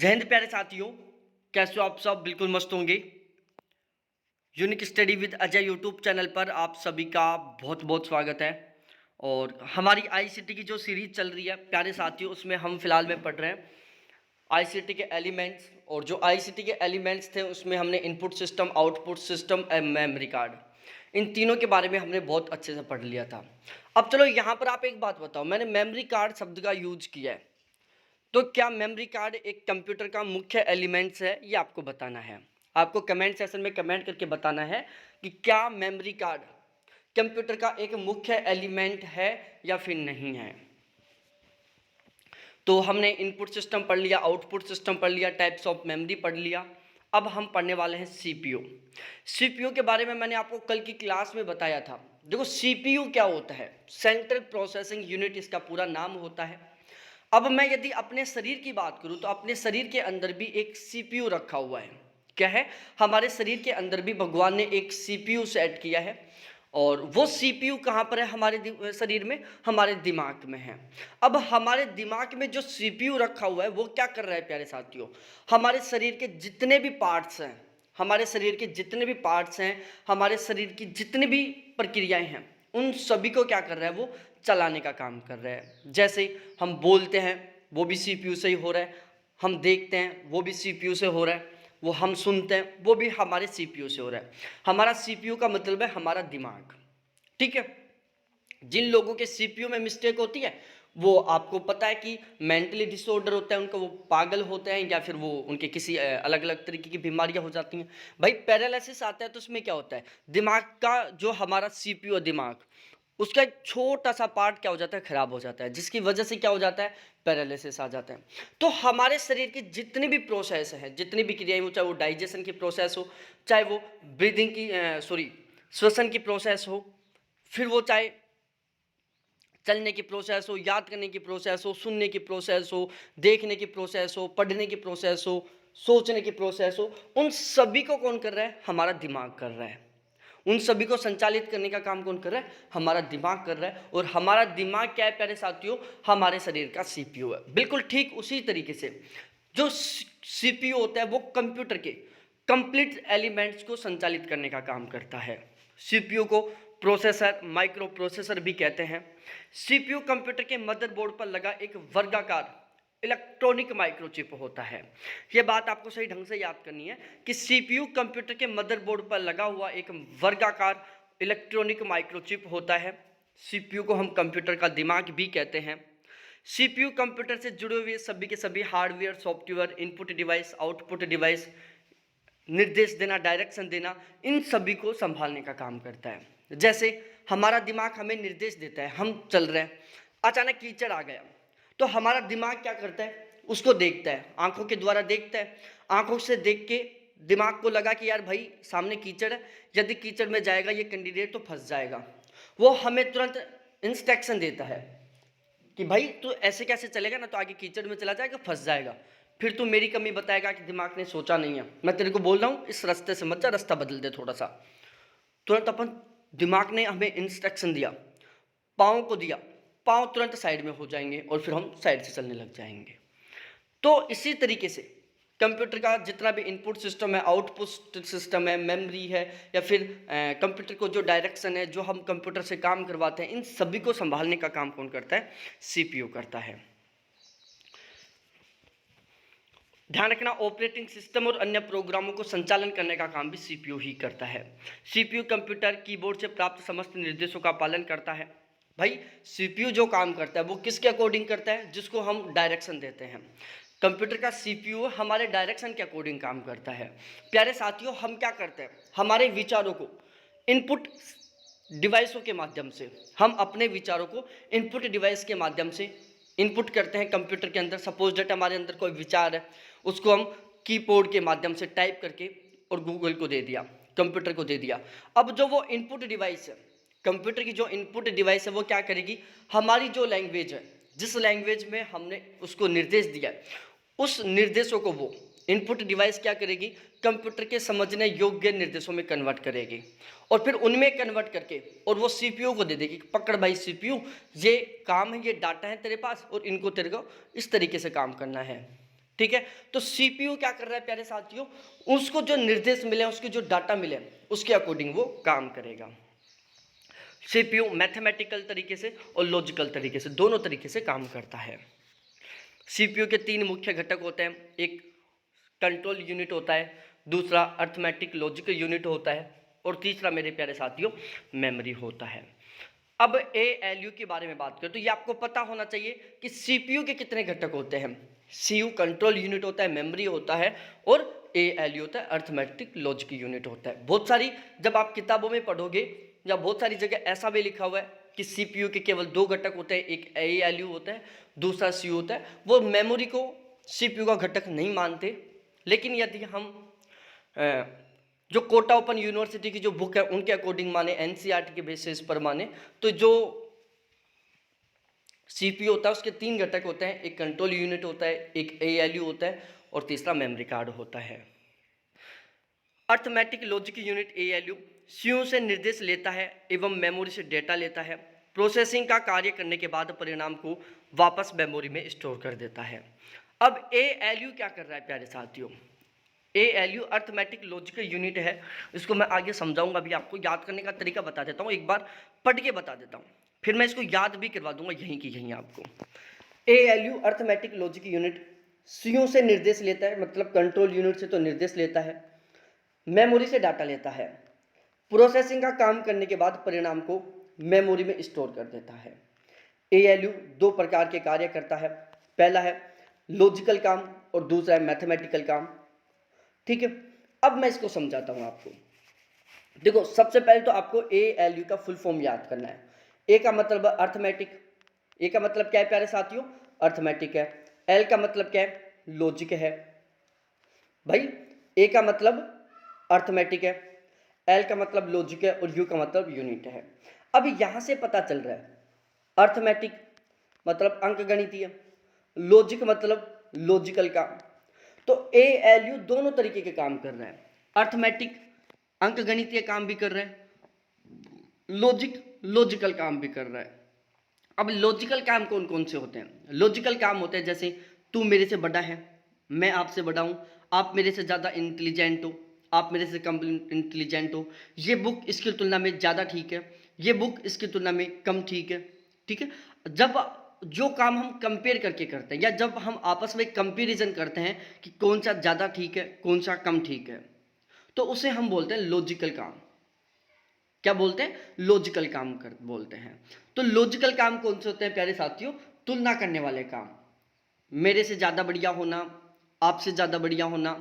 जय हिंद प्यारे साथियों, कैसे हो आप सब? बिल्कुल मस्त होंगे। Unique study with Ajay YouTube channel पर आप सभी का बहुत बहुत स्वागत है। और हमारी आईसीटी की जो सीरीज चल रही है प्यारे साथियों, उसमें हम फिलहाल में पढ़ रहे हैं आईसीटी के एलिमेंट्स। और जो आईसीटी के एलिमेंट्स थे उसमें हमने input system, output system and memory card, इन तीनों के बारे में हमने बहुत अच्छे से पढ़ लिया था। अब चलो यहाँ पर आप एक बात बताओ, मैंने मेमोरी कार्ड शब्द का यूज किया है, तो क्या मेमोरी कार्ड एक कंप्यूटर का मुख्य एलिमेंट्स है? ये आपको बताना है। आपको कमेंट सेक्शन में कमेंट करके बताना है कि क्या मेमोरी कार्ड कंप्यूटर का एक मुख्य एलिमेंट है या फिर नहीं है। तो हमने इनपुट सिस्टम पढ़ लिया, आउटपुट सिस्टम पढ़ लिया, टाइप्स ऑफ मेमोरी पढ़ लिया। अब हम पढ़ने वाले हैं सीपीयू। सीपीयू के बारे में मैंने आपको कल की क्लास में बताया था। देखो सीपीयू क्या होता है, सेंट्रल प्रोसेसिंग यूनिट इसका पूरा नाम होता है। अब मैं यदि अपने शरीर की बात करूं तो अपने शरीर के अंदर भी एक सीपीयू रखा हुआ है। क्या है? हमारे शरीर के अंदर भी भगवान ने एक सीपीयू सेट किया है। और वो सीपीयू कहाँ पर है हमारे शरीर में? हमारे दिमाग में है। अब हमारे दिमाग में जो सीपीयू रखा हुआ है वो क्या कर रहा है प्यारे साथियों? हमारे शरीर के जितने भी पार्ट्स हैं, हमारे शरीर के जितने भी पार्ट्स हैं, हमारे शरीर की जितनी भी प्रक्रियाएं हैं, उन सभी को क्या कर रहा है? वो चलाने का काम कर रहा है। जैसे हम बोलते हैं वो भी सीपीयू से ही हो रहा है, हम देखते हैं वो भी सीपीयू से हो रहा है, वो हम सुनते हैं वो भी हमारे सीपीयू से हो रहा है। हमारा सीपीयू का मतलब है हमारा दिमाग, ठीक है। जिन लोगों के सीपीयू में मिस्टेक होती है वो आपको पता है कि मेंटली डिसऑर्डर होता है उनका, वो पागल होते हैं या फिर वो उनके किसी अलग अलग तरीके की बीमारियां हो जाती हैं। भाई पैरालिसिस आता है तो उसमें क्या होता है? दिमाग का जो हमारा सीपीयू है, दिमाग, उसका एक छोटा सा पार्ट क्या हो जाता है? खराब हो जाता है, जिसकी वजह से क्या हो जाता है? पैरालिसिस आ जाता है। तो हमारे शरीर की जितनी भी प्रोसेस है, जितनी भी क्रियाएं हो, चाहे वो डाइजेशन की प्रोसेस हो, चाहे वो ब्रीदिंग की श्वसन की प्रोसेस हो, फिर वो चाहे चलने की प्रोसेस हो, याद करने की प्रोसेस हो, सुनने की प्रोसेस हो, देखने की प्रोसेस हो, पढ़ने की प्रोसेस हो, सोचने की प्रोसेस हो, उन सभी को कौन कर रहा है? हमारा दिमाग कर रहा है। उन सभी को संचालित करने का काम कौन कर रहा है? हमारा दिमाग कर रहा है। और हमारा दिमाग क्या है प्यारे साथियों? हमारे शरीर का सीपीयू है। बिल्कुल ठीक उसी तरीके से जो सीपीयू होता है वो कंप्यूटर के कंप्लीट एलिमेंट्स को संचालित करने का काम करता है। सीपीयू को प्रोसेसर, माइक्रो प्रोसेसर भी कहते हैं। सीपीयू कंप्यूटर के मदरबोर्ड पर लगा एक वर्गाकार इलेक्ट्रॉनिक माइक्रोचिप होता है। यह बात आपको सही ढंग से याद करनी है कि सीपीयू कंप्यूटर के मदरबोर्ड पर लगा हुआ एक वर्गाकार इलेक्ट्रॉनिक माइक्रोचिप होता है। सीपीयू को हम कंप्यूटर का दिमाग भी कहते हैं। सीपीयू कंप्यूटर से जुड़े हुए सभी के सभी hardware, software, input device, output device, निर्देश देना, डायरेक्शन देना, इन सभी को संभालने का काम करता है। जैसे हमारा दिमाग हमें निर्देश देता है, हम चल रहे हैं, अचानक कीचड़ आ गया तो हमारा दिमाग क्या करता है? उसको देखता है, आंखों के द्वारा देखता है। आंखों से देख के दिमाग को लगा कि यार भाई सामने कीचड़ है, यदि कीचड़ में जाएगा ये कैंडिडेट तो फंस जाएगा। वो हमें तुरंत इंस्ट्रक्शन देता है कि भाई तू ऐसे कैसे चलेगा ना, तो आगे कीचड़ में चला जाएगा, फंस जाएगा। फिर तू मेरी कमी बताएगा कि दिमाग ने सोचा नहीं है, मैं तेरे को बोल रहा हूँ इस रास्ते से मत जा, रास्ता बदल दे थोड़ा सा। तुरंत अपन दिमाग ने हमें इंस्ट्रक्शन दिया, पाँव को दिया, पाँव तुरंत साइड में हो जाएंगे और फिर हम साइड से चलने लग जाएंगे। तो इसी तरीके से कंप्यूटर का जितना भी इनपुट सिस्टम है, आउटपुट सिस्टम है, मेमोरी है, या फिर कंप्यूटर को जो डायरेक्शन है, जो हम कंप्यूटर से काम करवाते हैं, इन सभी को संभालने का काम कौन करता है? सीपीयू करता है। ध्यान रखना, ऑपरेटिंग सिस्टम और अन्य प्रोग्रामों को संचालन करने का काम भी सीपीयू ही करता है। सीपीयू कंप्यूटर कीबोर्ड से प्राप्त समस्त निर्देशों का पालन करता है। भाई सीपीयू जो काम करता है वो किसके अकॉर्डिंग करता है? जिसको हम डायरेक्शन देते हैं। कंप्यूटर का सीपीयू हमारे डायरेक्शन के अकॉर्डिंग काम करता है। प्यारे साथियों, हम क्या करते हैं? हमारे विचारों को इनपुट डिवाइसों के माध्यम से, हम अपने विचारों को इनपुट डिवाइस के माध्यम से इनपुट करते हैं कंप्यूटर के अंदर। सपोज डेट हमारे अंदर कोई विचार है, उसको हम कीबोर्ड के माध्यम से टाइप करके और गूगल को दे दिया, कंप्यूटर को दे दिया। अब जो वो इनपुट डिवाइस है, कंप्यूटर की जो इनपुट डिवाइस है, वो क्या करेगी? हमारी जो लैंग्वेज है, जिस लैंग्वेज में हमने उसको निर्देश दिया है, उस निर्देशों को वो इनपुट डिवाइस क्या करेगी? कंप्यूटर के समझने योग्य निर्देशों में कन्वर्ट करेगी और फिर उनमें कन्वर्ट करके और वो सीपीयू को दे देगी, पकड़ भाई सीपीयू, ये काम है, ये डाटा है तेरे पास और इनको तेरे को इस तरीके से काम करना है, ठीक है। तो सीपीयू क्या कर रहा है प्यारे साथियों, उसको जो निर्देश मिले, उसके जो डाटा मिले, उसके अकॉर्डिंग वो काम करेगा। सीपीयू मैथमेटिकल तरीके से और लॉजिकल तरीके से, दोनों तरीके से काम करता है। सीपीयू के तीन मुख्य घटक होते हैं, एक कंट्रोल यूनिट होता है, दूसरा अर्थमेटिक लॉजिकल यूनिट होता है, और तीसरा मेरे प्यारे साथियों मेमोरी होता है। अब एएलयू के बारे में बात करें तो ये आपको पता होना चाहिए कि सीपीयू के कितने घटक होते हैं। सीयू कंट्रोल यूनिट होता है, मेमोरी होता है, और एएलयू होता है अर्थमेटिक लॉजिक यूनिट होता है। बहुत सारी जब आप किताबों में पढ़ोगे या बहुत सारी जगह ऐसा भी लिखा हुआ है कि सीपीयू के केवल दो घटक होते हैं, एक एएलयू होता है, दूसरा सीयू होता है। वो मेमोरी को सीपीयू का घटक नहीं मानते, लेकिन यदि हम जो कोटा ओपन यूनिवर्सिटी की जो बुक है उनके अकॉर्डिंग माने, एनसीईआरटी के बेसिस पर माने, तो जो सीपीयू होता है उसके तीन घटक होते हैं, एक कंट्रोल यूनिट होता है, एक एएलयू होता है, और तीसरा मेमोरी कार्ड होता है। Arithmetic logic unit ALU CU से निर्देश लेता है एवं मेमोरी से डेटा लेता है, प्रोसेसिंग का कार्य करने के बाद परिणाम को वापस मेमोरी में स्टोर कर देता है। अब एएलयू क्या कर रहा है प्यारे साथियों, एएलयू अर्थमेटिक लॉजिकल यूनिट है। इसको मैं आगे समझाऊंगा, अभी आपको याद करने का तरीका बता देता हूँ, एक बार पढ़ के बता देता हूँ, फिर मैं इसको याद भी करवा दूंगा यहीं की यहीं आपको। ALU arithmetic logic unit CU से निर्देश लेता है, मतलब कंट्रोल यूनिट से तो निर्देश लेता है, मेमोरी से डाटा लेता है, प्रोसेसिंग का काम करने के बाद परिणाम को मेमोरी में स्टोर कर देता है। एएलयू दो प्रकार के कार्य करता है, पहला है लॉजिकल काम और दूसरा है मैथमेटिकल काम। ठीक है, अब मैं इसको समझाता हूं आपको। देखो, सबसे पहले तो आपको एएलयू का फुल फॉर्म याद करना है। ए का मतलब अर्थमेटिक, ए का मतलब क्या है प्यारे साथियों, अर्थमेटिक है। एल का मतलब क्या है, लॉजिक है भाई। ए का मतलब अर्थमेटिक है, एल का मतलब लॉजिक है, और यू का मतलब यूनिट है। अब यहां से पता चल रहा है अर्थमेटिक मतलब अंकगणितीय, लॉजिक मतलब लॉजिकल काम। तो एएलयू दोनों तरीके के काम कर रहा है, अर्थमेटिक अंकगणितीय काम भी कर रहा है, लॉजिक लॉजिकल काम भी कर रहा है। अब लॉजिकल काम कौन कौन से होते हैं, लॉजिकल काम होते हैं जैसे तू मेरे से बड़ा है, मैं आपसे बड़ा हूं, आप मेरे से ज़्यादा इंटेलिजेंट हो, आप मेरे से कम इंटेलिजेंट हो, ये बुक इसकी तुलना में ज़्यादा ठीक है, ये बुक इसकी तुलना में कम ठीक है। ठीक है, जब जो काम हम कंपेयर करके करते हैं या जब हम आपस में कंपैरिजन करते हैं कि कौन सा ज़्यादा ठीक है कौन सा कम ठीक है, तो उसे हम बोलते हैं लॉजिकल काम। क्या बोलते हैं, लॉजिकल काम कर बोलते हैं। तो लॉजिकल काम कौन से होते हैं प्यारे साथियों, तुलना करने वाले काम, मेरे से ज़्यादा बढ़िया होना, आपसे ज़्यादा बढ़िया होना,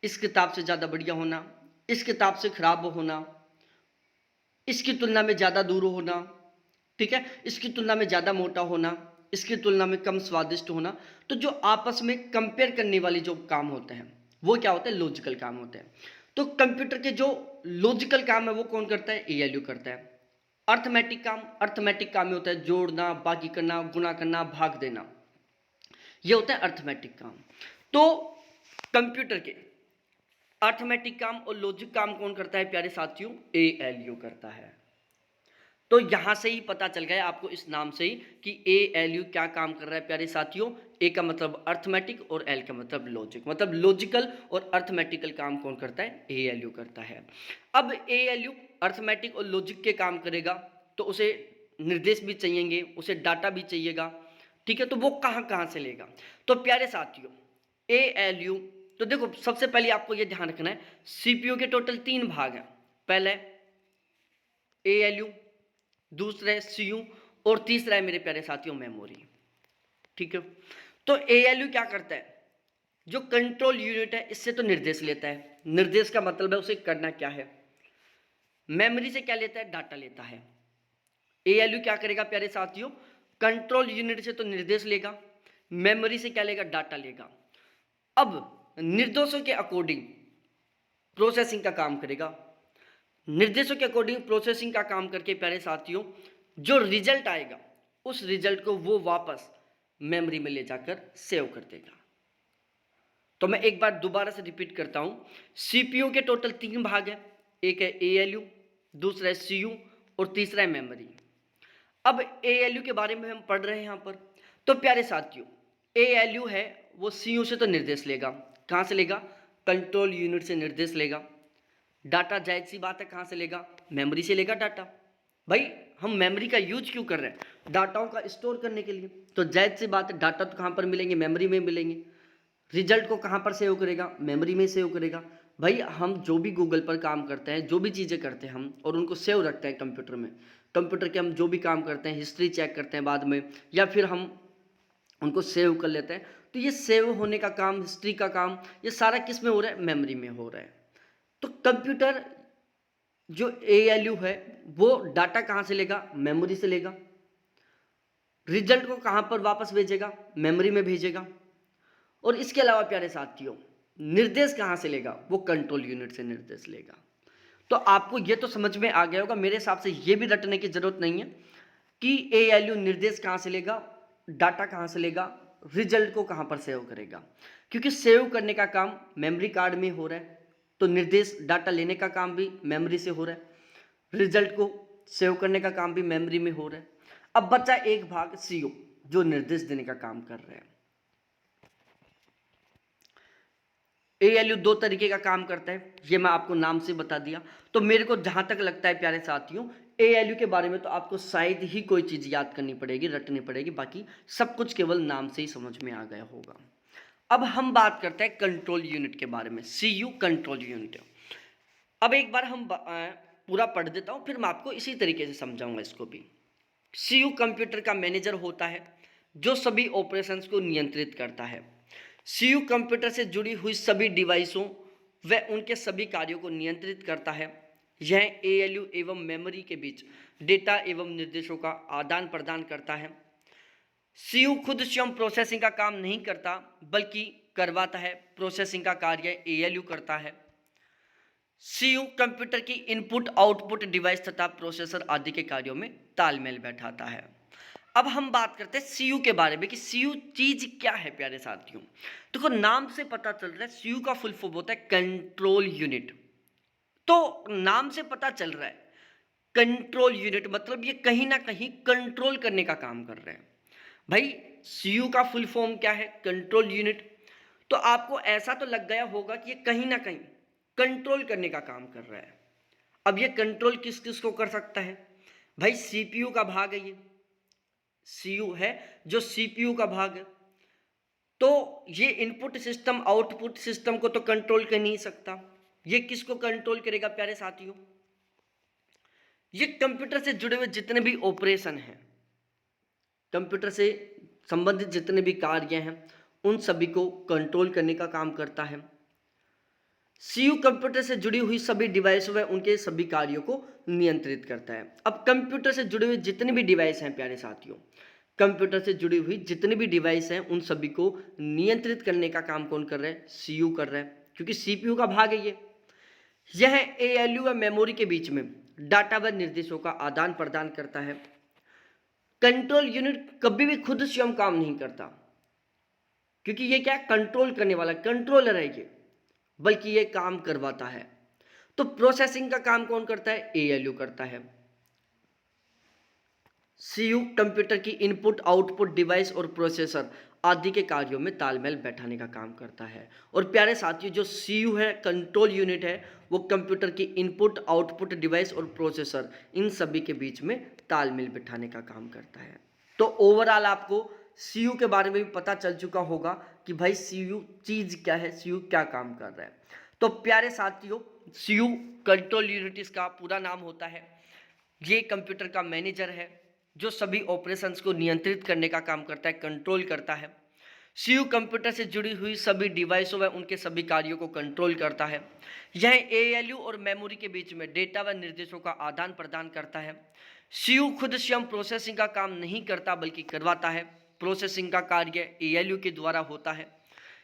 इस किताब से ज़्यादा बढ़िया होना, इस किताब से खराब होना, इसकी तुलना में ज़्यादा दूर होना, ठीक है, इसकी तुलना में ज़्यादा मोटा होना, इसकी तुलना में कम स्वादिष्ट होना। तो जो आपस में कंपेयर करने वाले जो काम होते हैं वो क्या होते हैं, लॉजिकल काम होते हैं। तो कंप्यूटर के जो लॉजिकल काम है वो कौन करता है, एएलयू करता है। अर्थमेटिक काम में होता है जोड़ना, बाकी करना, गुणा करना, भाग देना, ये होता है अर्थमेटिक काम। तो कंप्यूटर के अर्थमेटिक काम और लॉजिक काम कौन करता है प्यारे साथियों, एएलयू करता है। तो यहां से ही पता चल गया आपको इस नाम से ही कि एएलयू क्या काम कर रहा है प्यारे साथियों। ए का मतलब अर्थमेटिक और एल का मतलब लॉजिक, मतलब लॉजिकल और अर्थमेटिकल काम कौन करता है, एएलयू करता है। अब एएलयू अर्थमेटिक और लॉजिक के काम करेगा तो उसे निर्देश भी चाहिएंगे, उसे डाटा भी चाहिएगा। ठीक है, तो वो कहाँ कहाँ से लेगा, तो प्यारे साथियों एएलयू, तो देखो सबसे पहले आपको ये ध्यान रखना है सीपीयू के टोटल तीन भाग हैं, पहले एएलयू, दूसरा है सीयू, और तीसरा है मेरे प्यारे साथियों मेमोरी। ठीक है, तो एएलयू क्या करता है, जो कंट्रोल यूनिट है इससे तो निर्देश लेता है, निर्देश का मतलब है उसे करना क्या है। मेमोरी से क्या लेता है, डाटा लेता है। एएलयू क्या करेगा प्यारे साथियों, कंट्रोल यूनिट से तो निर्देश लेगा, मेमोरी से क्या लेगा, डाटा लेगा। अब निर्देशों के अकॉर्डिंग प्रोसेसिंग का काम करेगा, निर्देशों के अकॉर्डिंग प्रोसेसिंग का काम करके प्यारे साथियों जो रिजल्ट आएगा उस रिजल्ट को वो वापस मेमोरी में ले जाकर सेव कर देगा। तो मैं एक बार दोबारा से रिपीट करता हूं, सीपीयू के टोटल तीन भाग है, एक है एएलयू, दूसरा है सीयू, और तीसरा है मेमोरी। अब एएलयू के बारे में हम पढ़ रहे हैं यहां पर। तो प्यारे साथियों एएलयू है वो सीयू से तो निर्देश लेगा। कहाँ से लेगा? कंट्रोल यूनिट से निर्देश लेगा। डाटा जायज़ सी बात है कहाँ से लेगा? मेमोरी से लेगा डाटा। भाई हम मेमोरी का यूज क्यों कर रहे हैं? डाटाओं का स्टोर करने के लिए। तो जायज़ सी बात है डाटा तो कहाँ पर मिलेंगे? मेमोरी में मिलेंगे। रिजल्ट को कहाँ पर सेव करेगा? मेमोरी में सेव करेगा। भाई हम जो भी गूगल पर काम करते हैं, जो भी चीज़ें करते हैं हम, और उनको सेव रखते हैं कंप्यूटर में। कंप्यूटर के हम जो भी काम करते हैं, हिस्ट्री चेक करते हैं बाद में, या फिर हम उनको सेव कर लेते हैं। तो ये सेव होने का काम, हिस्ट्री का काम, ये सारा किस में हो रहा है? मेमोरी में हो रहा है। तो कंप्यूटर जो ALU है वो डाटा कहाँ से लेगा? मेमोरी से लेगा। रिजल्ट को कहाँ पर वापस भेजेगा? मेमोरी में भेजेगा। और इसके अलावा प्यारे साथियों, निर्देश कहाँ से लेगा? वो कंट्रोल यूनिट से निर्देश लेगा। तो आपको ये तो समझ में आ गया होगा, मेरे हिसाब से ये भी रटने की जरूरत नहीं है कि ALU निर्देश कहाँ से लेगा, डाटा कहाँ से लेगा, रिजल्ट को कहाँ पर सेव करेगा। क्योंकि सेव करने का काम मेमोरी कार्ड में हो रहा है, तो निर्देश डाटा लेने का काम भी मेमोरी से हो रहा है, रिजल्ट को सेव करने का काम भी मेमोरी में हो रहा है। अब बचा एक भाग CO, जो निर्देश देने का काम कर रहे हैं। ALU दो तरीके का काम करता है, ये मैं आपको नाम से बता दिया। तो मेरे को जहां तक लगता है प्यारे साथियों, ALU के बारे में तो आपको शायद ही कोई चीज़ याद करनी पड़ेगी, रटनी पड़ेगी, बाकी सब कुछ केवल नाम से ही समझ में आ गया होगा। अब हम बात करते हैं कंट्रोल यूनिट के बारे में, CU कंट्रोल यूनिट। अब एक बार हम पूरा पढ़ देता हूँ, फिर मैं आपको इसी तरीके से समझाऊंगा इसको भी। CU कंप्यूटर का मैनेजर होता है जो सभी ऑपरेशंस को नियंत्रित करता है। CU कंप्यूटर से जुड़ी हुई सभी डिवाइसों व उनके सभी कार्यों को नियंत्रित करता है। यह ALU एवं मेमोरी के बीच डेटा एवं निर्देशों का आदान प्रदान करता है। CU खुद स्वयं प्रोसेसिंग का काम नहीं करता, बल्कि करवाता है। प्रोसेसिंग का कार्य ALU करता है। CU कंप्यूटर की इनपुट आउटपुट डिवाइस तथा प्रोसेसर आदि के कार्यों में तालमेल बैठाता है। अब हम बात करते हैं CU के बारे में कि CU चीज क्या है प्यारे साथियों। देखो नाम से पता चल रहा है, CU का फुल फॉर्म होता है कंट्रोल यूनिट। तो नाम से पता चल रहा है कंट्रोल यूनिट मतलब ये कहीं ना कहीं कंट्रोल करने का काम कर रहे हैं। भाई CU का फुल फॉर्म क्या है? Control unit. तो आपको ऐसा तो लग गया होगा कि ये कहीं ना कहीं कंट्रोल करने का काम कर रहा है। अब ये कंट्रोल किस किस को कर सकता है? भाई CPU का भाग है, ये CU है जो CPU का भाग है। तो ये इनपुट सिस्टम आउटपुट सिस्टम को तो कंट्रोल कर नहीं सकता। ये किसको कंट्रोल करेगा प्यारे साथियों? ये कंप्यूटर से जुड़े हुए जितने भी ऑपरेशन हैं, कंप्यूटर से संबंधित जितने भी कार्य हैं, उन सभी को कंट्रोल करने का काम करता है। CU कंप्यूटर से जुड़ी हुई सभी डिवाइस व उनके सभी कार्यों को नियंत्रित करता है। अब कंप्यूटर से जुड़े हुए जितने भी डिवाइस हैं प्यारे साथियों, कंप्यूटर से जुड़ी हुई जितनी भी डिवाइस हैं उन सभी को नियंत्रित करने का काम कौन कर रहा है? CU कर रहा है, क्योंकि CPU का भाग है ये। यह ALU व मेमोरी के बीच में डाटा व निर्देशों का आदान प्रदान करता है। कंट्रोल यूनिट कभी भी खुद स्वयं काम नहीं करता, क्योंकि ये क्या कंट्रोल करने वाला कंट्रोलर है ये, बल्कि ये काम करवाता है। तो प्रोसेसिंग का काम कौन करता है? ALU करता है। CU कंप्यूटर की इनपुट आउटपुट डिवाइस और प्रोसेसर आदि के कार्यों में तालमेल बैठाने का काम करता है। और प्यारे साथियों, जो CU है कंट्रोल यूनिट है, वो कंप्यूटर की इनपुट आउटपुट डिवाइस और प्रोसेसर इन सभी के बीच में तालमेल बैठाने का काम करता है। तो ओवरऑल आपको CU के बारे में भी पता चल चुका होगा कि भाई CU चीज क्या है, CU क्या काम कर रहा है। तो प्यारे साथियों, CU कंट्रोल यूनिट इसका पूरा नाम होता है। ये कंप्यूटर का मैनेजर है जो सभी ऑपरेशंस को नियंत्रित करने का काम करता है, कंट्रोल करता है। CU कंप्यूटर से जुड़ी हुई सभी डिवाइसों व उनके सभी कार्यों को कंट्रोल करता है। यह ALU और मेमोरी के बीच में डेटा व निर्देशों का आदान प्रदान करता है। CU खुद स्वयं प्रोसेसिंग का काम नहीं करता, बल्कि करवाता है। प्रोसेसिंग का कार्य ALU के द्वारा होता है।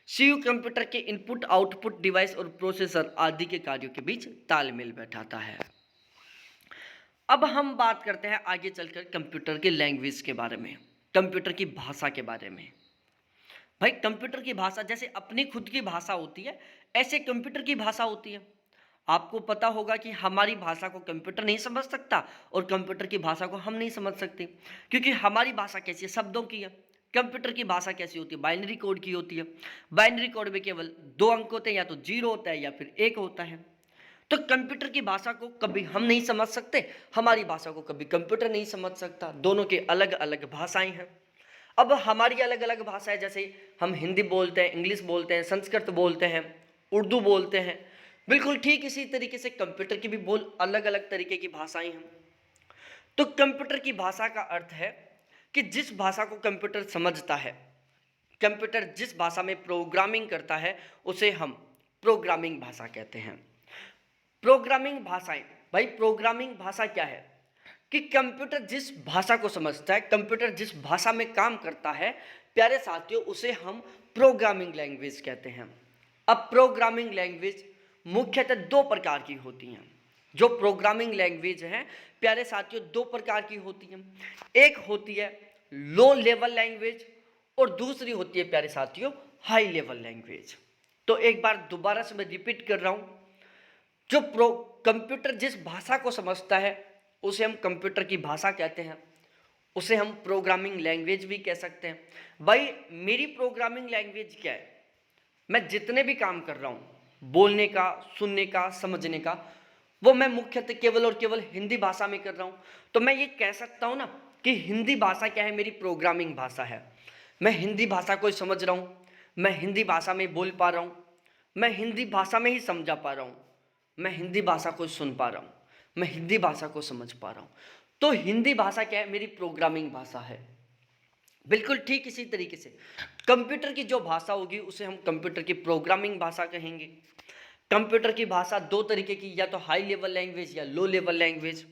CU कंप्यूटर के इनपुट आउटपुट डिवाइस और प्रोसेसर आदि के कार्यों के बीच तालमेल बैठाता है। अब हम बात करते हैं आगे चलकर कंप्यूटर के लैंग्वेज के बारे में, कंप्यूटर की भाषा के बारे में। भाई कंप्यूटर की भाषा जैसे अपनी खुद की भाषा होती है, ऐसे कंप्यूटर की भाषा होती है। आपको पता होगा कि हमारी भाषा को कंप्यूटर नहीं समझ सकता और कंप्यूटर की भाषा को हम नहीं समझ सकते, क्योंकि हमारी भाषा कैसी है? शब्दों की है। कंप्यूटर की भाषा कैसी होती है? बाइनरी कोड की होती है। बाइनरी कोड में केवल 2 अंक होते हैं, या तो 0 होता है या फिर 1 होता है। तो कंप्यूटर की भाषा को कभी हम नहीं समझ सकते, हमारी भाषा को कभी कंप्यूटर नहीं समझ सकता। दोनों की अलग अलग भाषाएं हैं। अब हमारी अलग अलग भाषाएं, जैसे हम हिंदी बोलते हैं, इंग्लिश बोलते हैं, संस्कृत बोलते हैं, उर्दू बोलते हैं, बिल्कुल ठीक इसी तरीके से कंप्यूटर की भी अलग अलग तरीके की भाषाएं हैं। तो कंप्यूटर की भाषा का अर्थ है कि जिस भाषा को कंप्यूटर समझता है, कंप्यूटर जिस भाषा में प्रोग्रामिंग करता है, उसे हम प्रोग्रामिंग भाषा कहते हैं। प्रोग्रामिंग भाषाएं, भाई प्रोग्रामिंग भाषा क्या है कि कंप्यूटर जिस भाषा को समझता है, कंप्यूटर जिस भाषा में काम करता है, प्यारे साथियों, उसे हम प्रोग्रामिंग लैंग्वेज कहते हैं। अब प्रोग्रामिंग लैंग्वेज मुख्यतः 2 प्रकार की होती हैं। जो प्रोग्रामिंग लैंग्वेज है प्यारे साथियों, 2 प्रकार की होती हैं। एक होती है लो लेवल लैंग्वेज और दूसरी होती है प्यारे साथियों हाई लेवल लैंग्वेज। तो एक बार दोबारा से मैं रिपीट कर रहा हूं, जो कंप्यूटर जिस भाषा को समझता है उसे हम कंप्यूटर की भाषा कहते हैं, उसे हम प्रोग्रामिंग लैंग्वेज भी कह सकते हैं। भाई मेरी प्रोग्रामिंग लैंग्वेज क्या है? मैं जितने भी काम कर रहा हूँ, बोलने का, सुनने का, समझने का, वो मैं मुख्यतः केवल और केवल हिंदी भाषा में कर रहा हूँ। तो मैं ये कह सकता हूँ ना कि हिंदी भाषा क्या है? मेरी प्रोग्रामिंग भाषा है। मैं हिंदी भाषा को समझ रहा हूँ, मैं हिंदी भाषा में बोल पा रहा हूँ, मैं हिंदी भाषा में ही समझा पा रहा हूँ, मैं हिंदी भाषा को सुन पा रहा हूँ, मैं हिंदी भाषा को समझ पा रहा हूँ। तो हिंदी भाषा क्या है? मेरी प्रोग्रामिंग भाषा है। बिल्कुल ठीक इसी तरीके से कंप्यूटर की जो भाषा होगी उसे हम कंप्यूटर की प्रोग्रामिंग भाषा कहेंगे। कंप्यूटर की भाषा 2 तरीके की, या तो हाई लेवल लैंग्वेज या लो लेवल लैंग्वेज।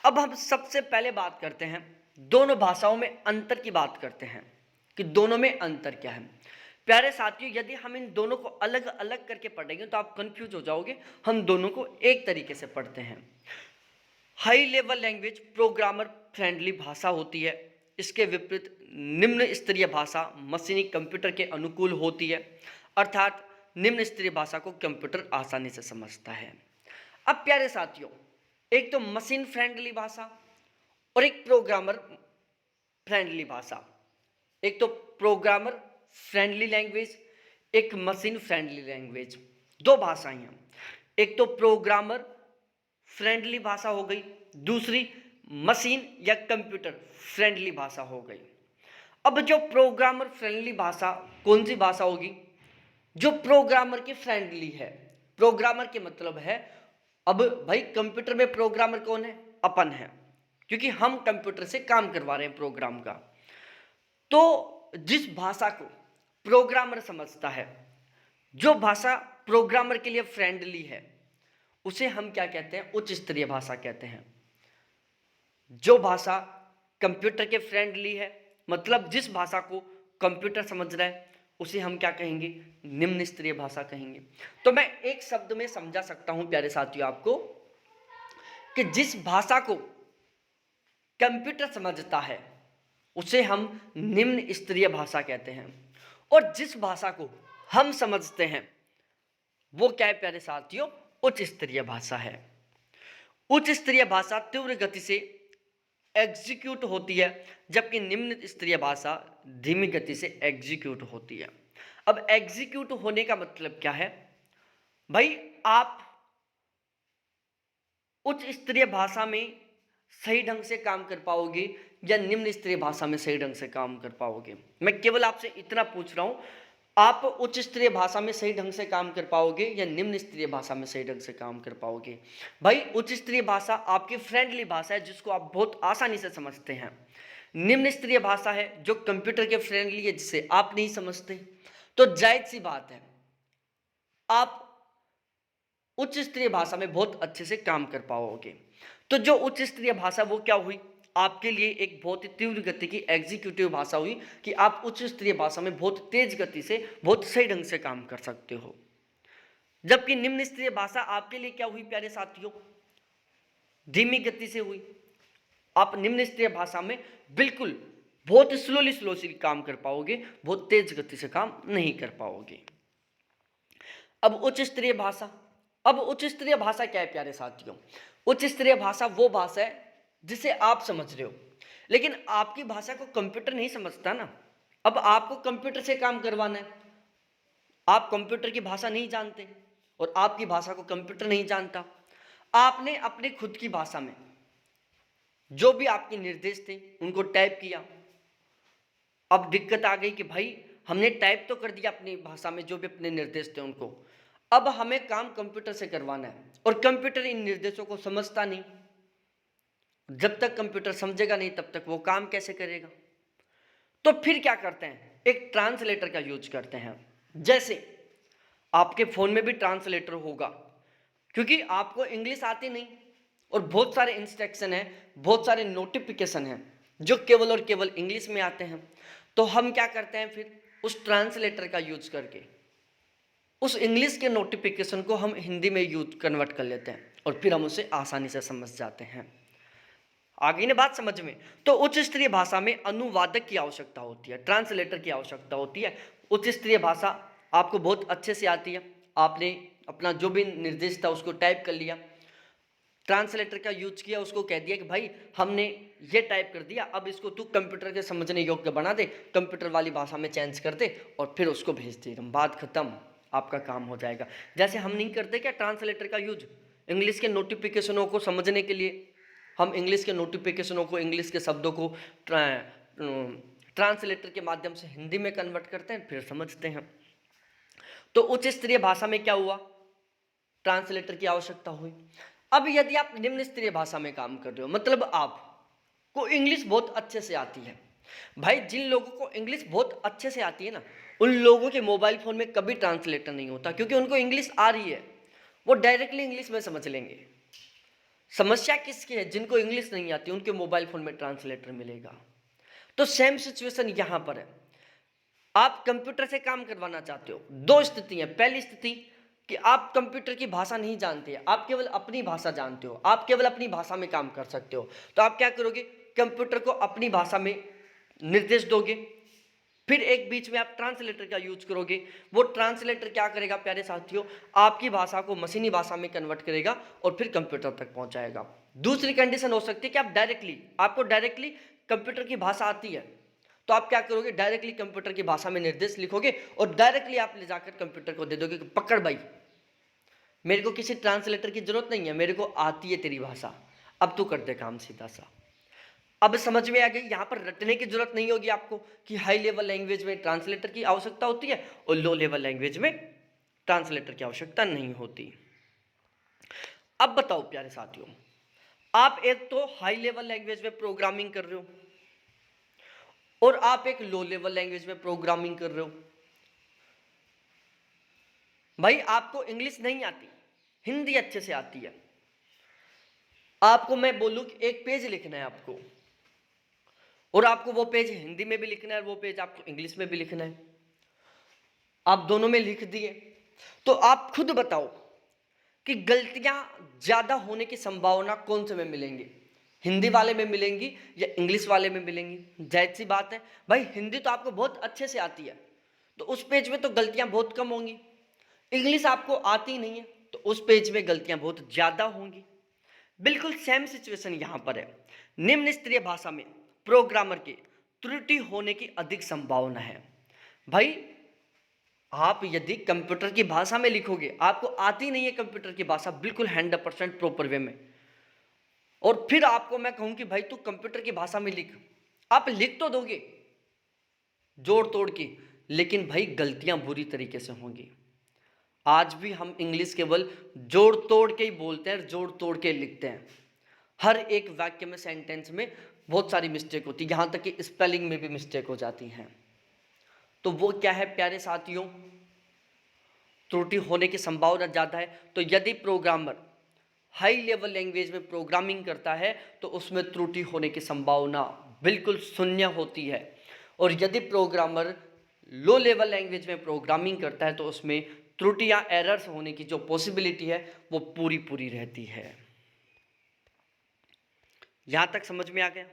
अब हम सबसे पहले बात करते हैं, दोनों भाषाओं में अंतर की बात करते हैं कि दोनों में अंतर क्या है। प्यारे साथियों, यदि हम इन दोनों को अलग अलग करके पढ़ेंगे तो आप कंफ्यूज हो जाओगे। हम दोनों को एक तरीके से पढ़ते हैं। High level language programmer friendly भाषा होती है। इसके विपरीत निम्न स्तरीय भाषा मशीनी कंप्यूटर के अनुकूल होती है, अर्थात निम्न स्तरीय भाषा को कंप्यूटर आसानी से समझता है। अब प्यारे साथियों, एक तो मशीन फ्रेंडली भाषा और एक प्रोग्रामर फ्रेंडली भाषा। एक तो प्रोग्रामर फ्रेंडली लैंग्वेज, एक मशीन फ्रेंडली लैंग्वेज, 2 भाषाएं हैं। एक तो प्रोग्रामर फ्रेंडली भाषा हो गई, दूसरी मशीन या कंप्यूटर फ्रेंडली भाषा हो गई। अब जो प्रोग्रामर फ्रेंडली भाषा कौन सी भाषा होगी? जो प्रोग्रामर की फ्रेंडली है। प्रोग्रामर के मतलब है, अब भाई कंप्यूटर में प्रोग्रामर कौन है? अपन है, क्योंकि हम कंप्यूटर से काम करवा रहे हैं प्रोग्राम का। तो जिस भाषा को प्रोग्रामर समझता है, जो भाषा प्रोग्रामर के लिए फ्रेंडली है, उसे हम क्या कहते हैं? उच्च स्तरीय भाषा कहते हैं। जो भाषा कंप्यूटर के फ्रेंडली है, मतलब जिस भाषा को कंप्यूटर समझ रहा है, उसे हम क्या कहेंगे? निम्न स्तरीय भाषा कहेंगे। तो मैं एक शब्द में समझा सकता हूं प्यारे साथियों आपको कि जिस भाषा को कंप्यूटर समझता है उसे हम निम्न स्तरीय भाषा कहते हैं, और जिस भाषा को हम समझते हैं वो क्या है प्यारे साथियों? उच्च स्तरीय भाषा है। उच्च स्तरीय भाषा तीव्र गति से एग्जीक्यूट होती है, जबकि निम्न स्तरीय भाषा धीमी गति से एग्जीक्यूट होती है। अब एग्जीक्यूट होने का मतलब क्या है? भाई आप उच्च स्तरीय भाषा में सही ढंग से काम कर पाओगे या निम्न स्तरीय भाषा में सही ढंग से काम कर पाओगे? मैं केवल आपसे इतना पूछ रहा हूं, आप उच्च स्तरीय भाषा में सही ढंग से काम कर पाओगे या निम्न स्तरीय भाषा में सही ढंग से काम कर पाओगे? भाई उच्च स्तरीय भाषा आपकी फ्रेंडली भाषा है, जिसको आप बहुत आसानी से समझते हैं। निम्न स्तरीय भाषा है जो कंप्यूटर के फ्रेंडली है, जिसे आप नहीं समझते। तो जायज सी बात है, आप उच्च स्तरीय भाषा में बहुत अच्छे से काम कर पाओगे। तो जो उच्च स्तरीय भाषा वो क्या हुई? आपके लिए एक बहुत ही तीव्र गति की एग्जीक्यूटिव भाषा हुई कि आप उच्च स्तरीय भाषा में बहुत तेज गति से, बहुत सही ढंग से काम कर सकते हो। जबकि निम्न स्तरीय भाषा आपके लिए क्या हुई प्यारे साथियों? धीमी गति से हुई। आप निम्न स्तरीय भाषा में बिल्कुल बहुत स्लोली काम कर पाओगे, बहुत तेज गति से काम नहीं कर पाओगे। अब उच्च स्तरीय भाषा, अब उच्च स्तरीय भाषा क्या है प्यारे साथियों? उच्च स्तरीय भाषा वो भाषा है जिसे आप समझ रहे हो, लेकिन आपकी भाषा को कंप्यूटर नहीं समझता ना। अब आपको कंप्यूटर से काम करवाना है, आप कंप्यूटर की भाषा नहीं जानते और आपकी भाषा को कंप्यूटर नहीं जानता। आपने अपने खुद की भाषा में जो भी आपके निर्देश थे उनको टाइप किया। अब दिक्कत आ गई कि भाई हमने टाइप तो कर दिया अपनी भाषा में जो भी अपने निर्देश थे उनको, अब हमें काम कंप्यूटर से करवाना है और कंप्यूटर इन निर्देशों को समझता नहीं। जब तक कंप्यूटर समझेगा नहीं तब तक वो काम कैसे करेगा? तो फिर क्या करते हैं, एक ट्रांसलेटर का यूज करते हैं। जैसे आपके फ़ोन में भी ट्रांसलेटर होगा, क्योंकि आपको इंग्लिश आती नहीं और बहुत सारे इंस्ट्रक्शन हैं, बहुत सारे नोटिफिकेशन हैं जो केवल और केवल इंग्लिश में आते हैं। तो हम क्या करते हैं, फिर उस ट्रांसलेटर का यूज करके उस इंग्लिश के नोटिफिकेशन को हम हिंदी में यूज कन्वर्ट कर लेते हैं और फिर हम उसे आसानी से समझ जाते हैं। आ गई ना बात समझ में? तो उच्च स्तरीय भाषा में अनुवादक की आवश्यकता होती है, ट्रांसलेटर की आवश्यकता होती है। उच्च स्तरीय भाषा आपको बहुत अच्छे से आती है, आपने अपना जो भी निर्देश था उसको टाइप कर लिया, ट्रांसलेटर का यूज किया, उसको कह दिया कि भाई हमने ये टाइप कर दिया, अब इसको तू कंप्यूटर के समझने योग्य बना दे, कंप्यूटर वाली भाषा में चेंज कर दे और फिर उसको भेज दे, बात खत्म, आपका काम हो जाएगा। जैसे हम नहीं करते क्या ट्रांसलेटर का यूज इंग्लिश के नोटिफिकेशनों को समझने के लिए, हम इंग्लिश के नोटिफिकेशनों को, इंग्लिश के शब्दों को ट्रांसलेटर के माध्यम से हिंदी में कन्वर्ट करते हैं, फिर समझते हैं। तो उच्च स्तरीय भाषा में क्या हुआ, ट्रांसलेटर की आवश्यकता हुई। अब यदि आप निम्न स्तरीय भाषा में काम कर रहे हो, मतलब आपको इंग्लिश बहुत अच्छे से आती है। भाई जिन लोगों को इंग्लिश बहुत अच्छे से आती है ना, उन लोगों के मोबाइल फोन में कभी ट्रांसलेटर नहीं होता, क्योंकि उनको इंग्लिश आ रही है, वो डायरेक्टली इंग्लिश में समझ लेंगे। समस्या किसकी है, जिनको इंग्लिश नहीं आती उनके मोबाइल फोन में ट्रांसलेटर मिलेगा। तो सेम सिचुएशन यहां पर है, आप कंप्यूटर से काम करवाना चाहते हो, दो स्थिति है। पहली स्थिति कि आप कंप्यूटर की भाषा नहीं जानते, आप केवल अपनी भाषा जानते हो, आप केवल अपनी भाषा में काम कर सकते हो। तो आप क्या करोगे, कंप्यूटर को अपनी भाषा में निर्देश दोगे, फिर एक बीच में आप ट्रांसलेटर का यूज करोगे। वो ट्रांसलेटर क्या करेगा प्यारे साथियों, आपकी भाषा को मशीनी भाषा में कन्वर्ट करेगा और फिर कंप्यूटर तक पहुंचाएगा। दूसरी कंडीशन हो सकती है कि आपको डायरेक्टली कंप्यूटर की भाषा आती है, तो आप क्या करोगे, डायरेक्टली कंप्यूटर की भाषा में निर्देश लिखोगे और डायरेक्टली आप ले जाकर कंप्यूटर को दे दोगे कि पकड़ भाई, मेरे को किसी ट्रांसलेटर की जरूरत नहीं है, मेरे को आती है तेरी भाषा, अब तू कर दे काम सीधा सा। अब समझ में आ गई, यहां पर रटने की जरूरत नहीं होगी आपको कि हाई लेवल लैंग्वेज में ट्रांसलेटर की आवश्यकता होती है और लो लेवल लैंग्वेज में ट्रांसलेटर की आवश्यकता नहीं होती। अब बताओ प्यारे साथियों, आप एक तो हाई लेवल लैंग्वेज में प्रोग्रामिंग कर रहे हो और आप एक लो लेवल लैंग्वेज में प्रोग्रामिंग कर रहे हो। भाई आपको इंग्लिश नहीं आती, हिंदी अच्छे से आती है। आपको मैं बोलूं कि एक पेज लिखना है आपको, और आपको वो पेज हिंदी में भी लिखना है, वो पेज आपको इंग्लिश में भी लिखना है, आप दोनों में लिख दिए, तो आप खुद बताओ कि गलतियां ज्यादा होने की संभावना कौन से में मिलेंगी, हिंदी वाले में मिलेंगी या इंग्लिश वाले में मिलेंगी? जायज सी बात है भाई, हिंदी तो आपको बहुत अच्छे से आती है तो उस पेज में तो गलतियां बहुत कम होंगी। इंग्लिश आपको आती नहीं है तो उस पेज में गलतियां बहुत ज्यादा होंगी। बिल्कुल सेम सिचुएशन यहां पर है। निम्न स्तरीय भाषा में प्रोग्रामर की त्रुटि होने की अधिक संभावना है। भाई आप यदि कंप्यूटर की भाषा में लिखोगे, आपको आती नहीं है कंप्यूटर की भाषा बिल्कुल 100% प्रॉपर वे में, और फिर आपको मैं कहूं कि भाई तू कंप्यूटर की भाषा में लिख, आप लिख तो दोगे जोड़ तोड़ के, लेकिन भाई गलतियां बुरी तरीके से होंगी। आज भी हम इंग्लिश केवल जोड़ तोड़ के ही बोलते हैं, जोड़ तोड़ के लिखते हैं। हर एक वाक्य में, सेंटेंस में बहुत सारी मिस्टेक होती है, यहां तक कि स्पेलिंग में भी मिस्टेक हो जाती है। तो वो क्या है प्यारे साथियों, त्रुटि होने की संभावना ज़्यादा है। तो यदि प्रोग्रामर हाई लेवल लैंग्वेज में प्रोग्रामिंग करता है तो उसमें त्रुटि होने की संभावना बिल्कुल शून्य होती है, और यदि प्रोग्रामर लो लेवल लैंग्वेज में प्रोग्रामिंग करता है तो उसमें त्रुटि या एरर्स होने की जो पॉसिबिलिटी है वो पूरी पूरी रहती है। यहां तक समझ में आ गया?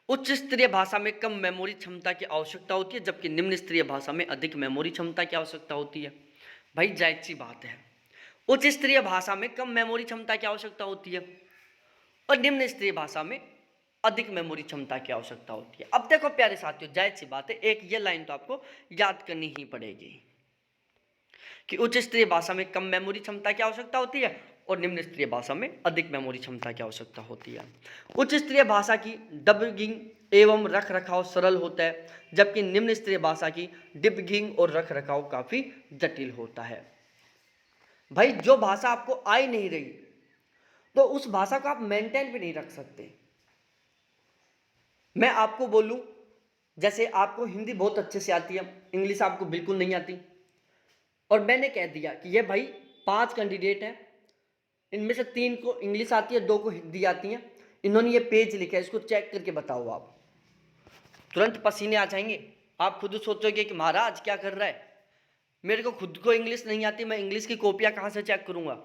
उच्च स्तरीय भाषा में कम मेमोरी क्षमता की आवश्यकता होती है, जबकि निम्न स्तरीय भाषा में अधिक मेमोरी क्षमता की आवश्यकता होती है। भाई जायज सी बात है, उच्च स्तरीय भाषा में कम मेमोरी क्षमता की आवश्यकता होती है और निम्न स्तरीय भाषा में अधिक मेमोरी क्षमता की आवश्यकता होती है। अब देखो प्यारे साथियों, जायज सी बात है, एक ये लाइन तो आपको याद करनी ही पड़ेगी कि उच्च स्तरीय भाषा में कम मेमोरी क्षमता की आवश्यकता होती है और निम्न स्तरीय भाषा में अधिक मेमोरी क्षमता की आवश्यकता होती है। उच्च स्तरीय भाषा की डिबगिंग एवं रख रखाव सरल होता है, जबकि निम्न स्तरीय भाषा की डिबगिंग और रख रखाव काफी जटिल होता है। भाई जो भाषा आपको आ ही नहीं रही तो उस भाषा को आप मेंटेन भी नहीं रख सकते। मैं आपको बोलूं, जैसे आपको हिंदी बहुत अच्छे से आती है, इंग्लिश आपको बिल्कुल नहीं आती, और मैंने कह दिया कि ये भाई 5 कैंडिडेट हैं, इनमें से 3 को इंग्लिश आती है, 2 को हिंदी आती है, इन्होंने ये पेज लिखा है, इसको चेक करके बताओ। आप तुरंत पसीने आ जाएंगे। आप खुद सोचोगे कि महाराज क्या कर रहा है, मेरे को खुद को इंग्लिश नहीं आती, मैं इंग्लिश की कॉपियां कहाँ से चेक करूंगा।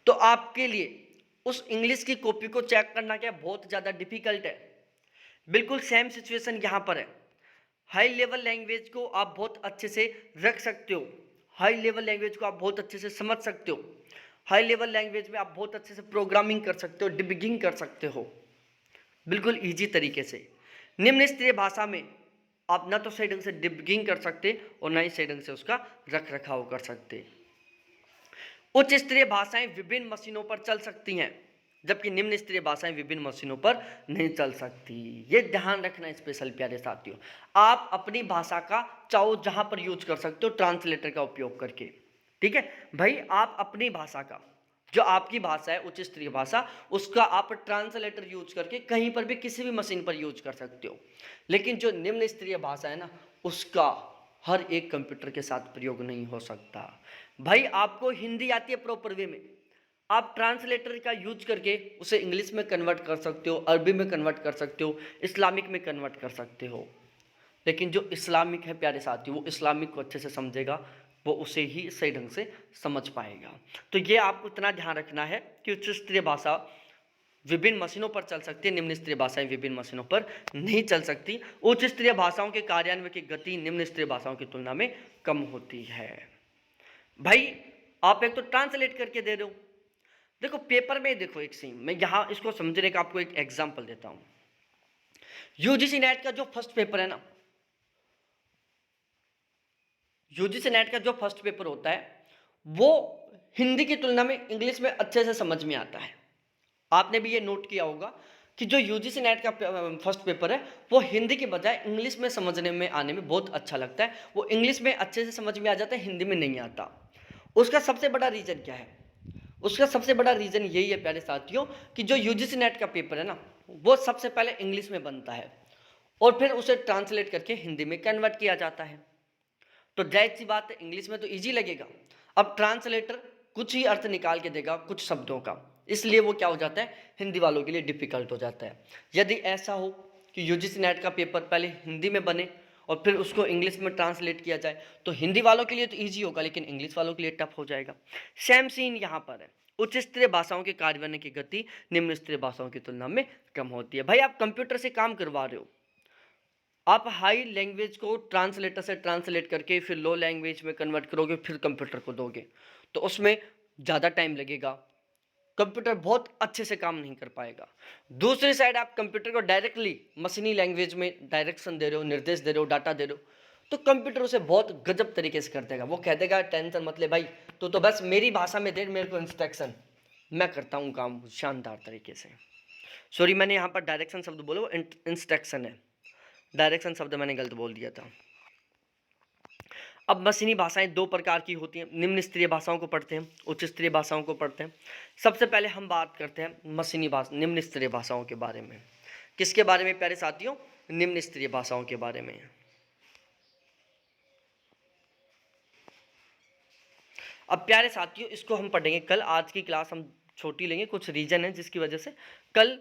तो आपके लिए उस इंग्लिश की कॉपी को चेक करना क्या बहुत ज़्यादा डिफिकल्ट है। बिल्कुल सेम सिचुएशन यहाँ पर है। हाई लेवल लैंग्वेज को आप बहुत अच्छे से रख सकते हो, हाई लेवल लैंग्वेज को आप बहुत अच्छे से समझ सकते हो, हाई लेवल लैंग्वेज में आप बहुत अच्छे से प्रोग्रामिंग कर सकते हो, डिबगिंग कर सकते हो बिल्कुल ईजी तरीके से। निम्न स्तरीय भाषा में आप ना तो सही ढंग से डिबगिंग कर सकते और ना ही सही ढंग से उसका रख रखाव कर सकते। उच्च स्तरीय भाषाएं विभिन्न मशीनों पर चल सकती हैं, जबकि निम्न स्तरीय भाषाएं विभिन्न मशीनों पर नहीं चल सकती। ये ध्यान रखना स्पेशल प्यारे साथियों। आप अपनी भाषा का चाहो जहां पर यूज कर सकते हो ट्रांसलेटर का उपयोग करके, ठीक है भाई। आप अपनी भाषा का, जो आपकी भाषा है उच्च स्तरीय भाषा, उसका आप ट्रांसलेटर यूज करके कहीं पर भी किसी भी मशीन पर यूज कर सकते हो। लेकिन जो निम्न स्तरीय भाषा है ना, उसका हर एक कंप्यूटर के साथ प्रयोग नहीं हो सकता। भाई आपको हिंदी आती है प्रॉपर वे में, आप ट्रांसलेटर का यूज करके उसे इंग्लिश में कन्वर्ट कर सकते हो, अरबी में कन्वर्ट कर सकते हो, इस्लामिक में कन्वर्ट कर सकते हो। लेकिन जो इस्लामिक है प्यारे साथियों, वो इस्लामिक को अच्छे से समझेगा, वो उसे ही सही ढंग से समझ पाएगा। तो ये आपको इतना ध्यान रखना है कि उच्च स्तरीय भाषा विभिन्न मशीनों पर चल सकती है, निम्न स्तरीय भाषाएं विभिन्न मशीनों पर नहीं चल सकती। उच्च स्तरीय भाषाओं के कार्यान्वयन की गति निम्न स्तरीय भाषाओं की तुलना में कम होती है। भाई आप एक तो ट्रांसलेट करके दे रहे हो, देखो पेपर में देखो एक सीन, मैं यहाँ इसको समझने का आपको एक एग्जांपल देता हूँ। यूजीसी नेट का जो फर्स्ट पेपर है ना, यूजीसी नेट का जो फर्स्ट पेपर होता है वो हिंदी की तुलना में इंग्लिश में अच्छे से समझ में आता है। आपने भी ये नोट किया होगा कि जो यूजीसी नेट का फर्स्ट पेपर है वो हिंदी के बजाय इंग्लिश में समझने में आने में बहुत अच्छा लगता है। वो इंग्लिश में अच्छे से समझ में आ जाता है, हिंदी में नहीं आता। उसका सबसे बड़ा रीज़न क्या है? उसका सबसे बड़ा रीज़न यही है प्यारे साथियों कि जो यूजीसी नेट का पेपर है ना, वो सबसे पहले इंग्लिश में बनता है और फिर उसे ट्रांसलेट करके हिंदी में कन्वर्ट किया जाता है। तो जायज़ सी बात है, इंग्लिश में तो इजी लगेगा। अब ट्रांसलेटर कुछ ही अर्थ निकाल के देगा कुछ शब्दों का, इसलिए वो क्या हो जाता है, हिंदी वालों के लिए डिफिकल्ट हो जाता है। यदि ऐसा हो कि यूजीसी नेट का पेपर पहले हिंदी में बने और फिर उसको इंग्लिश में ट्रांसलेट किया जाए तो हिंदी वालों के लिए तो ईजी होगा, लेकिन इंग्लिश वालों के लिए टफ हो जाएगा। सेम सीन यहाँ पर है। उच्च स्तरीय भाषाओं के कार्यान्वयन की गति निम्न स्तरीय भाषाओं की तुलना में कम होती है। भाई आप कंप्यूटर से काम करवा रहे हो, आप हाई लैंग्वेज को ट्रांसलेटर से ट्रांसलेट करके फिर लो लैंग्वेज में कन्वर्ट करोगे, फिर कंप्यूटर को दोगे तो उसमें ज़्यादा टाइम लगेगा, कंप्यूटर बहुत अच्छे से काम नहीं कर पाएगा। दूसरी साइड आप कंप्यूटर को डायरेक्टली मशीनी लैंग्वेज में डायरेक्शन दे रहे हो, निर्देश दे रहे हो, डाटा दे रहे हो, तो कंप्यूटर उसे बहुत गजब तरीके से कर देगा। वो कह देगा टेंशन मत ले भाई, तो बस मेरी भाषा में दे मेरे को इंस्ट्रक्शन, मैं करता हूँ काम शानदार तरीके से। सॉरी मैंने यहाँ पर डायरेक्शन शब्द बोला, वो इंस्ट्रक्शन है, डायरेक्शन शब्द मैंने गलत बोल दिया था। अब मशीनी भाषाएं 2 प्रकार की होती हैं। निम्न स्तरीय भाषाओं को पढ़ते हैं, उच्च स्तरीय भाषाओं को पढ़ते हैं। सबसे पहले हम बात करते हैं मशीनी भाषा निम्न स्तरीय भाषाओं के बारे में। किसके बारे में प्यारे साथियों? निम्न स्तरीय भाषाओं के बारे में। अब प्यारे साथियों इसको हम पढ़ेंगे कल। आज की क्लास हम छोटी लेंगे, कुछ रीजन है जिसकी वजह से कल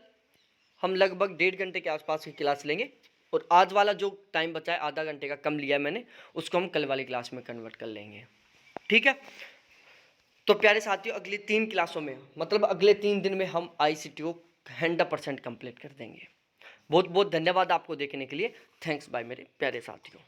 हम लगभग 1.5 घंटे के आसपास की क्लास लेंगे और आज वाला जो टाइम बचा है आधा घंटे का कम लिया है मैंने, उसको हम कल वाली क्लास में कन्वर्ट कर लेंगे, ठीक है। तो प्यारे साथियों अगली 3 क्लासों में, मतलब अगले 3 दिन में हम ICT को 100% कंप्लीट कर देंगे। बहुत बहुत धन्यवाद आपको देखने के लिए। थैंक्स बाय मेरे प्यारे साथियों।